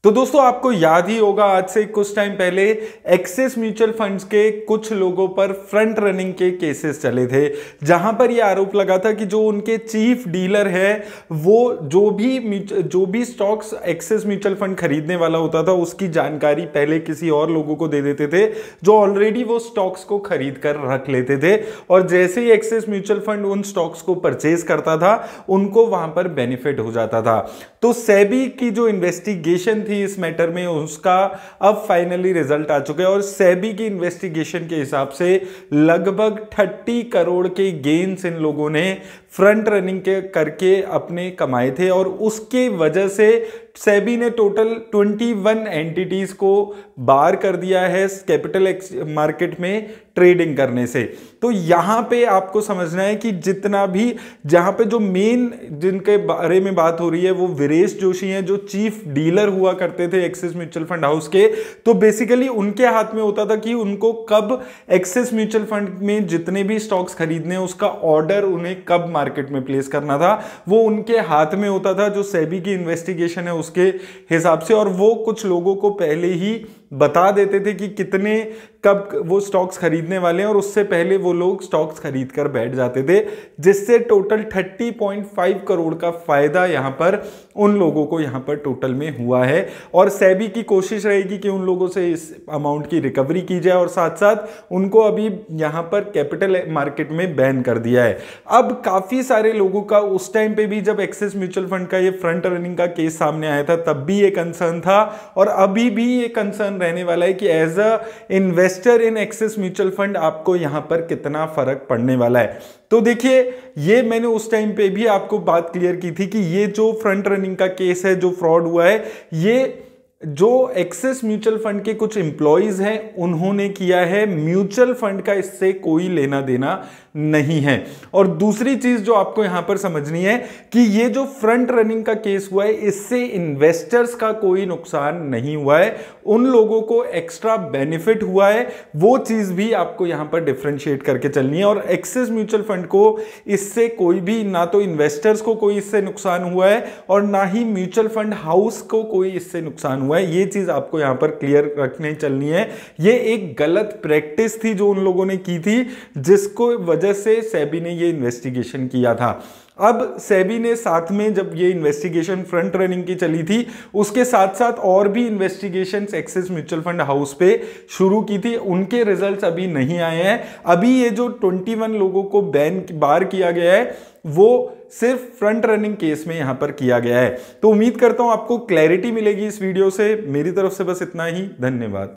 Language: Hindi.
तो दोस्तों आपको याद ही होगा आज से कुछ टाइम पहले एक्सिस म्यूचुअल फंड्स के कुछ लोगों पर फ्रंट रनिंग के केसेस चले थे, जहां पर यह आरोप लगा था कि जो उनके चीफ डीलर है वो जो भी स्टॉक्स एक्सिस म्यूचुअल फंड खरीदने वाला होता था उसकी जानकारी पहले किसी और लोगों को दे देते थे जो ऑलरेडी वो स्टॉक्स को खरीद कर रख लेते थे, और जैसे ही एक्सिस म्यूचुअल फंड उन स्टॉक्स को परचेज करता था उनको वहां पर बेनिफिट हो जाता था। तो सेबी की जो इन्वेस्टिगेशन थी इस मैटर में उसका अब फाइनली रिजल्ट आ चुका है, और सेबी की इन्वेस्टिगेशन के हिसाब से लगभग 30 करोड़ के गेन्स इन लोगों ने फ्रंट रनिंग के करके अपने कमाए थे, और उसके वजह से सेबी ने टोटल 21 एंटिटीज को बार कर दिया है कैपिटल मार्केट में ट्रेडिंग करने से। तो यहां पे आपको समझना है कि जितना भी जहां पे जो मेन जिनके बारे में बात हो रही है वो वीरेश जोशी हैं, जो चीफ डीलर हुआ करते थे एक्सिस म्यूचुअल फंड हाउस के। तो बेसिकली उनके हाथ में होता था कि उनको कब एक्सिस म्यूचुअल फंड में जितने भी स्टॉक्स खरीदने उसका ऑर्डर उन्हें कब मार्केट में प्लेस करना था वो उनके हाथ में होता था, जो सेबी की इन्वेस्टिगेशन है उसके हिसाब से। और वो कुछ लोगों को पहले ही बता देते थे कि कितने कब वो स्टॉक्स खरीदने वाले हैं, और उससे पहले वो लोग स्टॉक्स खरीद कर बैठ जाते थे, जिससे टोटल 30.5 करोड़ का फायदा यहां पर उन लोगों को यहां पर टोटल में हुआ है। और सेबी की कोशिश रहेगी कि उन लोगों से इस अमाउंट की रिकवरी की जाए, और साथ साथ उनको अभी यहां पर कैपिटल मार्केट में बैन कर दिया है। अब काफी सारे लोगों का उस टाइम पे भी जब एक्सिस म्यूचुअल फंड का ये फ्रंट रनिंग का केस सामने आया था तब भी ये कंसर्न था, और अभी भी ये कंसर्न रहने वाला है कि as a investor in Axis mutual fund आपको यहां पर कितना फर्क पड़ने वाला है। तो देखिए, ये मैंने उस टाइम पे भी आपको बात क्लियर की थी कि ये जो फ्रंट रनिंग का केस है, जो फ्रॉड हुआ है, ये जो एक्सिस म्यूचुअल फंड के कुछ एम्प्लॉइज हैं उन्होंने किया है, म्यूचुअल फंड का इससे कोई लेना देना नहीं है। और दूसरी चीज जो आपको यहां पर समझनी है कि ये जो फ्रंट रनिंग का केस हुआ है इससे इन्वेस्टर्स का कोई नुकसान नहीं हुआ है, उन लोगों को एक्स्ट्रा बेनिफिट हुआ है। वो चीज भी आपको यहां पर डिफरेंशिएट करके चलनी है, और एक्सिस म्यूचुअल फंड को इससे कोई भी, ना तो इन्वेस्टर्स को कोई इससे नुकसान हुआ है और ना ही म्यूचुअल फंड हाउस को कोई इससे नुकसान हुआ है। ये चीज आपको यहां पर क्लियर रखने चलनी है। ये एक गलत प्रैक्टिस थी जो उन लोगों ने की थी, जिसको वजह से सेबी ने ये इन्वेस्टिगेशन किया था। अब सेबी ने साथ में जब ये इन्वेस्टिगेशन फ्रंट रनिंग की चली थी उसके साथ साथ और भी investigations axis mutual fund house पे शुरू की थी, उनके रिजल्ट्स अभी नहीं आए हैं। अभी ये जो 21 लोगों को बार किया गया है वो सिर्फ फ्रंट रनिंग केस में यहां पर किया गया है। तो उम्मीद करता हूं आपको क्लैरिटी मिलेगी इस वीडियो से। मेरी तरफ से बस इतना ही, धन्यवाद।